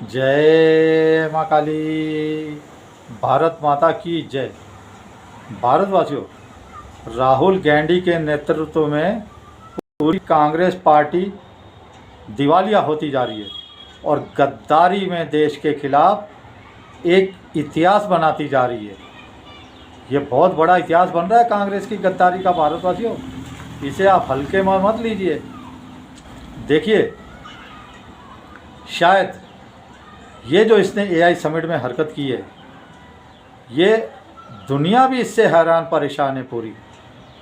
जय माँ काली। भारत माता की जय। भारतवासियों, राहुल गांधी के नेतृत्व में पूरी कांग्रेस पार्टी दिवालिया होती जा रही है और गद्दारी में देश के खिलाफ एक इतिहास बनाती जा रही है। ये बहुत बड़ा इतिहास बन रहा है कांग्रेस की गद्दारी का। भारतवासियों, इसे आप हल्के में मत लीजिए। देखिए, शायद ये जो इसने एआई समिट में हरकत की है, ये दुनिया भी इससे हैरान परेशान है पूरी।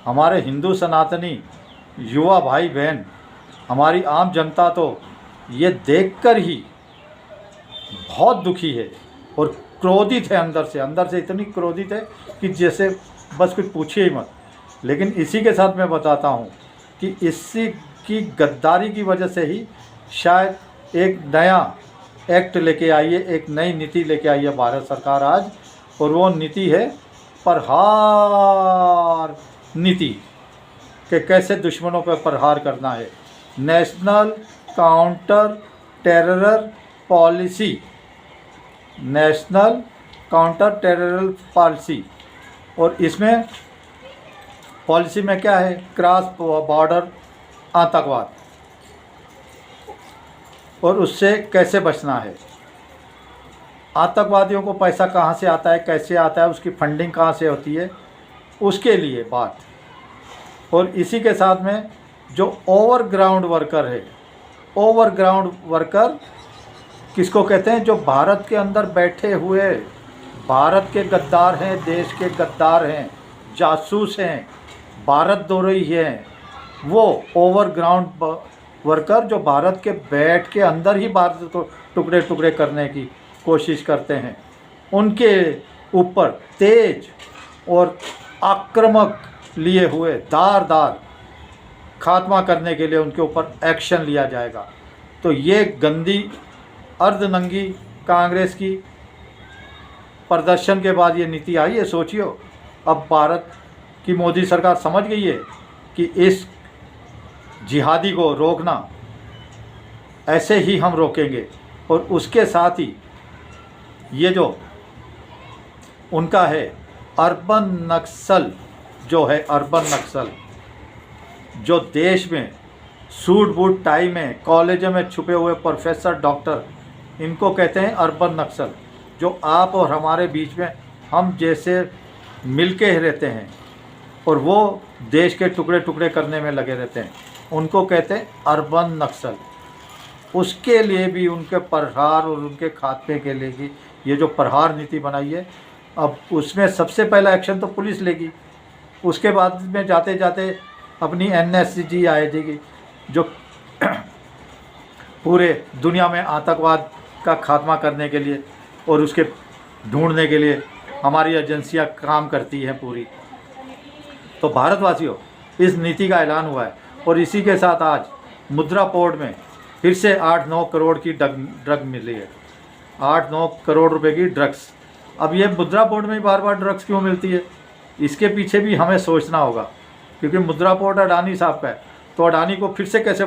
हमारे हिंदू सनातनी युवा भाई बहन, हमारी आम जनता तो ये देखकर ही बहुत दुखी है और क्रोधित है। अंदर से इतनी क्रोधित है कि जैसे बस कुछ पूछिए ही मत। लेकिन इसी के साथ मैं बताता हूँ कि इसी की गद्दारी की वजह से ही शायद एक नया एक्ट लेके आई है, एक नई नीति लेके आई है भारत सरकार आज। और वो नीति है प्रहार नीति, कि कैसे दुश्मनों पर प्रहार करना है। National counter terror policy, national counter terror policy. और इसमें पॉलिसी में क्या है? क्रॉस बॉर्डर आतंकवाद और उससे कैसे बचना है। आतंकवादियों को पैसा कहाँ से आता है, कैसे आता है, उसकी फंडिंग कहाँ से होती है, उसके लिए बात। और इसी के साथ में जो ओवरग्राउंड वर्कर है, ओवरग्राउंड वर्कर किसको कहते हैं? जो भारत के अंदर बैठे हुए भारत के गद्दार हैं, देश के गद्दार हैं, जासूस हैं, भारत द्रोही हैं, वो ओवरग्राउंड वर्कर जो भारत के बैठ के अंदर ही भारत को टुकड़े टुकड़े करने की कोशिश करते हैं, उनके ऊपर तेज और आक्रामक लिए हुए धारदार खात्मा करने के लिए उनके ऊपर एक्शन लिया जाएगा। तो ये गंदी अर्धनंगी कांग्रेस की प्रदर्शन के बाद ये नीति आई है। सोचियो, अब भारत की मोदी सरकार समझ गई है कि इस जिहादी को रोकना ऐसे ही हम रोकेंगे। और उसके साथ ही ये जो उनका है अर्बन नक्सल, जो है अर्बन नक्सल, जो देश में सूट बूट टाई में कॉलेजों में छुपे हुए प्रोफेसर डॉक्टर, इनको कहते हैं अर्बन नक्सल। जो आप और हमारे बीच में हम जैसे मिलके रहते हैं और वो देश के टुकड़े टुकड़े करने में लगे रहते हैं, उनको कहते हैं अर्बन नक्सल। उसके लिए भी उनके प्रहार और उनके खात्मे के लिए भी ये जो प्रहार नीति बनाई है, अब उसमें सबसे पहला एक्शन तो पुलिस लेगी। उसके बाद में जाते जाते अपनी एनएसजी आएगी, जो पूरे दुनिया में आतंकवाद का खात्मा करने के लिए और उसके ढूंढने के लिए हमारी एजेंसियां काम करती हैं पूरी। तो भारतवासियों, इस नीति का ऐलान हुआ है और इसी के साथ आज मुद्रा पोर्ट में फिर से 8-9 करोड़ की ड्रग मिली है। 8-9 करोड़ रुपए की ड्रग्स। अब ये मुद्रा पोर्ट में ही बार बार ड्रग्स क्यों मिलती है? इसके पीछे भी हमें सोचना होगा, क्योंकि मुद्रा पोर्ट अडानी साहब का है। तो अडानी को फिर से कैसे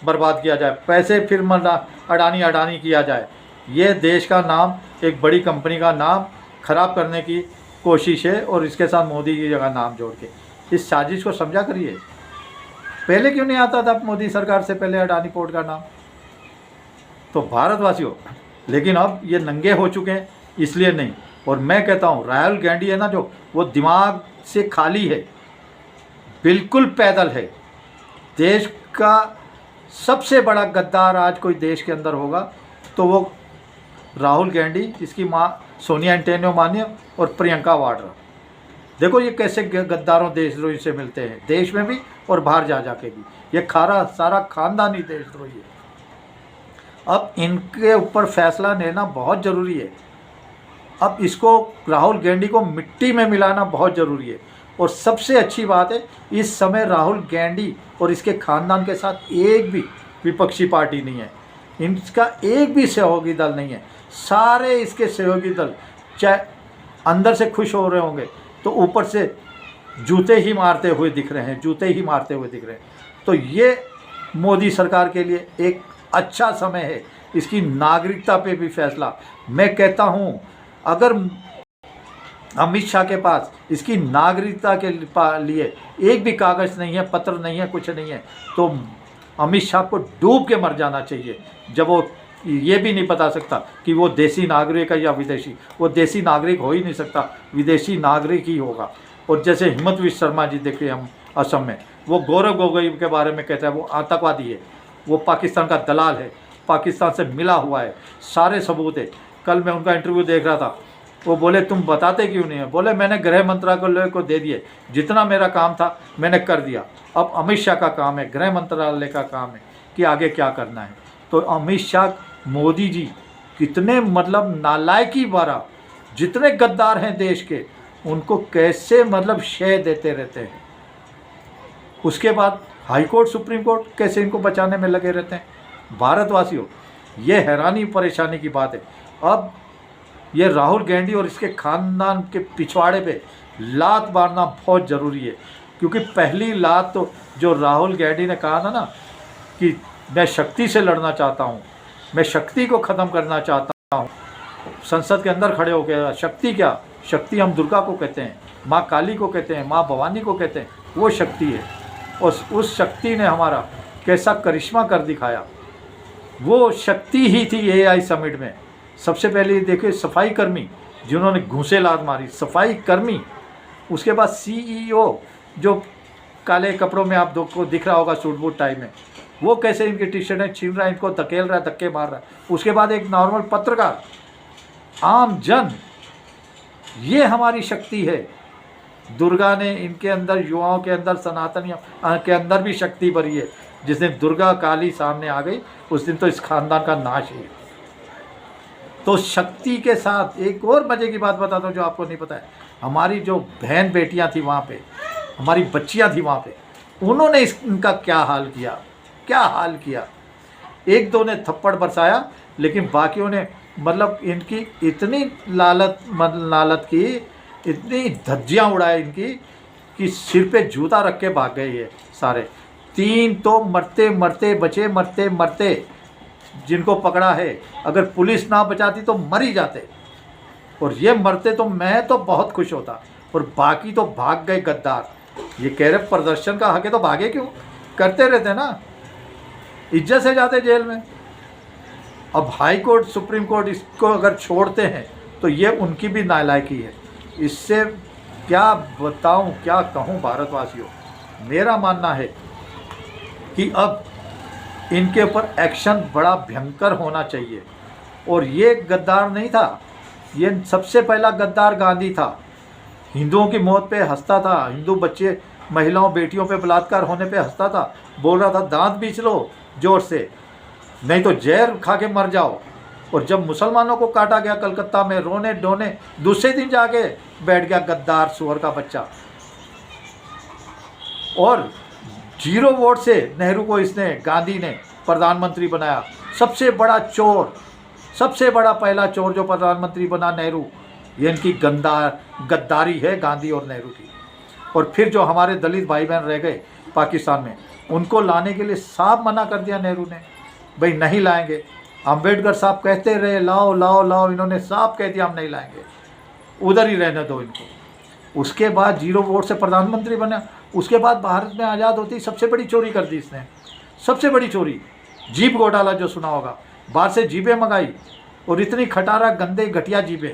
बर्बाद किया जाए, पैसे फिर अडानी किया जाए। ये देश का नाम, एक बड़ी कंपनी का नाम खराब करने की कोशिश है और इसके साथ मोदी की जगह नाम जोड़ के इस साजिश को समझा करिए। पहले क्यों नहीं आता था मोदी सरकार से पहले अडानी पोर्ट का नाम? तो भारतवासियों, लेकिन अब ये नंगे हो चुके हैं, इसलिए नहीं। और मैं कहता हूँ राहुल गांधी है ना, जो वो दिमाग से खाली है, बिल्कुल पैदल है। देश का सबसे बड़ा गद्दार आज कोई देश के अंदर होगा तो वो राहुल गांधी, इसकी माँ सोनिया एंटोनियो और प्रियंका वाड्रा। देखो ये कैसे गद्दारों देशद्रोही से मिलते हैं, देश में भी और बाहर जा के भी। ये सारा खानदान ही देशद्रोही है। अब इनके ऊपर फैसला लेना बहुत ज़रूरी है। अब इसको, राहुल गांधी को मिट्टी में मिलाना बहुत ज़रूरी है। और सबसे अच्छी बात है, इस समय राहुल गांधी और इसके खानदान के साथ एक भी विपक्षी पार्टी नहीं है, इनका एक भी सहयोगी दल नहीं है। सारे इसके सहयोगी दल चाहे अंदर से खुश हो रहे होंगे तो ऊपर से जूते ही मारते हुए दिख रहे हैं। तो ये मोदी सरकार के लिए एक अच्छा समय है इसकी नागरिकता पे भी फैसला। मैं कहता हूँ अगर अमित शाह के पास इसकी नागरिकता के लिए एक भी कागज़ नहीं है, पत्र नहीं है, कुछ नहीं है, तो अमित शाह को डूब के मर जाना चाहिए। जब वो ये भी नहीं बता सकता कि वो देसी नागरिक है या विदेशी, वो देसी नागरिक हो ही नहीं सकता, विदेशी नागरिक ही होगा। और जैसे हिमंत विश्व शर्मा जी देखिए, हम असम में वो गौरव गोगोई के बारे में कहते हैं वो आतंकवादी है, वो पाकिस्तान का दलाल है, पाकिस्तान से मिला हुआ है, सारे सबूत है। कल मैं उनका इंटरव्यू देख रहा था, वो बोले तुम बताते क्यों नहीं है? बोले मैंने गृह मंत्रालय को दे दिए, जितना मेरा काम था मैंने कर दिया, अब अमित शाह का काम है, गृह मंत्रालय का काम है कि आगे क्या करना है। तो अमित शाह, मोदी जी कितने मतलब नालायकी भरा, जितने गद्दार हैं देश के, उनको कैसे मतलब शय देते रहते हैं। उसके बाद हाई कोर्ट, सुप्रीम कोर्ट कैसे इनको बचाने में लगे रहते हैं। भारतवासियों, ये हैरानी परेशानी की बात है। अब ये राहुल गांधी और इसके खानदान के पिछवाड़े पे लात मारना बहुत ज़रूरी है, क्योंकि पहली लात तो जो राहुल गांधी ने कहा था ना कि मैं शक्ति से लड़ना चाहता हूँ, मैं शक्ति को ख़त्म करना चाहता हूँ, संसद के अंदर खड़े हो गया। शक्ति क्या? शक्ति हम दुर्गा को कहते हैं, माँ काली को कहते हैं, माँ भवानी को कहते हैं, वो शक्ति है। और उस शक्ति ने हमारा कैसा करिश्मा कर दिखाया। वो शक्ति ही थी AI समिट में। सबसे पहले देखिए सफाई कर्मी जिन्होंने घूंसे लात मारी, सफाई कर्मी। उसके बाद CEO जो काले कपड़ों में आप को दिख रहा होगा सूट बूट टाइप में, वो कैसे इनकी टी-शर्टें छीन रहा है, इनको धकेल रहा है, धक्के मार रहा है। उसके बाद एक नॉर्मल पत्रकार, आम जन, ये हमारी शक्ति है। दुर्गा ने इनके अंदर, युवाओं के अंदर, सनातनियों के अंदर भी शक्ति भरी है। जिस दिन दुर्गा काली सामने आ गई उस दिन तो इस खानदान का नाश है। तो शक्ति के साथ एक और मज़े की बात बताता हूँ जो आपको नहीं पता है। हमारी जो बहन बेटियाँ थी वहाँ पे, हमारी बच्चियाँ थी वहाँ पे, उन्होंने इनका क्या हाल किया, क्या हाल किया। एक दो ने थप्पड़ बरसाया, लेकिन बाकियों ने मतलब इनकी इतनी लालत की, इतनी धज्जियाँ उड़ाए इनकी कि सिर पे जूता रख के भाग गए ये सारे। 3 तो मरते मरते बचे, मरते मरते जिनको पकड़ा है। अगर पुलिस ना बचाती तो मर ही जाते, और ये मरते तो मैं तो बहुत खुश होता, और बाकी तो भाग गए गद्दार। ये कह रहे प्रदर्शन का हक है तो भागे क्यों? करते रहते ना, इज्जत से जाते जेल में। अब हाई कोर्ट, सुप्रीम कोर्ट इसको अगर छोड़ते हैं तो ये उनकी भी नालायकी है। इससे क्या बताऊं, क्या कहूं भारतवासियों। मेरा मानना है कि अब इनके ऊपर एक्शन बड़ा भयंकर होना चाहिए। और ये गद्दार नहीं था, ये सबसे पहला गद्दार गांधी था। हिंदुओं की मौत पे हंसता था, हिंदू बच्चे, महिलाओं, बेटियों पे बलात्कार होने पे हंसता था, बोल रहा था दांत बीच लो जोर से, नहीं तो जहर खा के मर जाओ। और जब मुसलमानों को काटा गया कलकत्ता में, रोने डोने, दूसरे दिन जाके बैठ गया गद्दार सुअर का बच्चा। और 0 वोट से नेहरू को इसने, गांधी ने प्रधानमंत्री बनाया। सबसे बड़ा चोर, सबसे बड़ा पहला चोर जो प्रधानमंत्री बना नेहरू। ये इनकी गद्दारी है गांधी और नेहरू की। और फिर जो हमारे दलित भाई बहन रह गए पाकिस्तान में, उनको लाने के लिए साफ मना कर दिया नेहरू ने, भाई नहीं लाएंगे। अम्बेडकर साहब कहते रहे लाओ लाओ लाओ, इन्होंने साफ कह दिया हम नहीं लाएंगे, उधर ही रहने दो इनको। उसके बाद 0 वोट से प्रधानमंत्री बना। उसके बाद भारत में आज़ाद होती सबसे बड़ी चोरी कर दी इसने, सबसे बड़ी चोरी। जीप घोटाला जो सुना होगा, बाहर से जीपें मंगाई, और इतनी खटारा गंदे घटिया जीपें,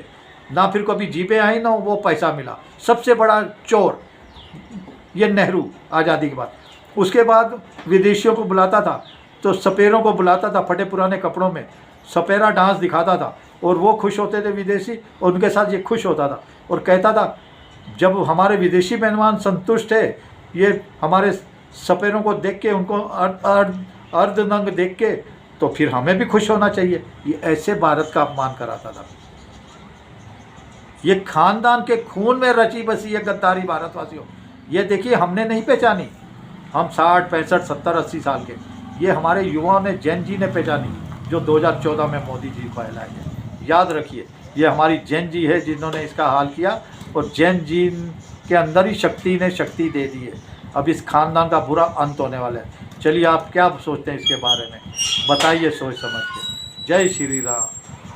ना फिर कभी जीपें आई ना वो पैसा मिला। सबसे बड़ा चोर ये नेहरू, आज़ादी के बाद। उसके बाद विदेशियों को बुलाता था तो सपेरों को बुलाता था, फटे पुराने कपड़ों में सपेरा डांस दिखाता था, और वो खुश होते थे विदेशी, और उनके साथ ये खुश होता था और कहता था जब हमारे विदेशी मेहमान संतुष्ट है, ये हमारे सपेरों को देख के, उनको अर्धनंग देख के, तो फिर हमें भी खुश होना चाहिए। ये ऐसे भारत का अपमान कराता था। ये खानदान के खून में रची बसी ये गद्दारी भारतवासियों। ये देखिए हमने नहीं पहचानी, हम 60, 65, 70, 80 साल के, ये हमारे युवाओं ने, जैन जी ने पहचानी, जो 2014 में मोदी जी को फैलाए गए। याद रखिए ये हमारी जैन जी है जिन्होंने इसका हाल किया, और जैन जी के अंदर ही शक्ति ने शक्ति दे दी है। अब इस खानदान का बुरा अंत होने वाला है। चलिए आप क्या सोचते हैं इसके बारे में, बताइए सोच समझ के। जय श्री राम,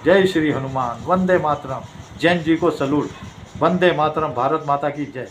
जय श्री हनुमान, वंदे मातरम। जैन जी को सलूट, वंदे मातरम, भारत माता की जय।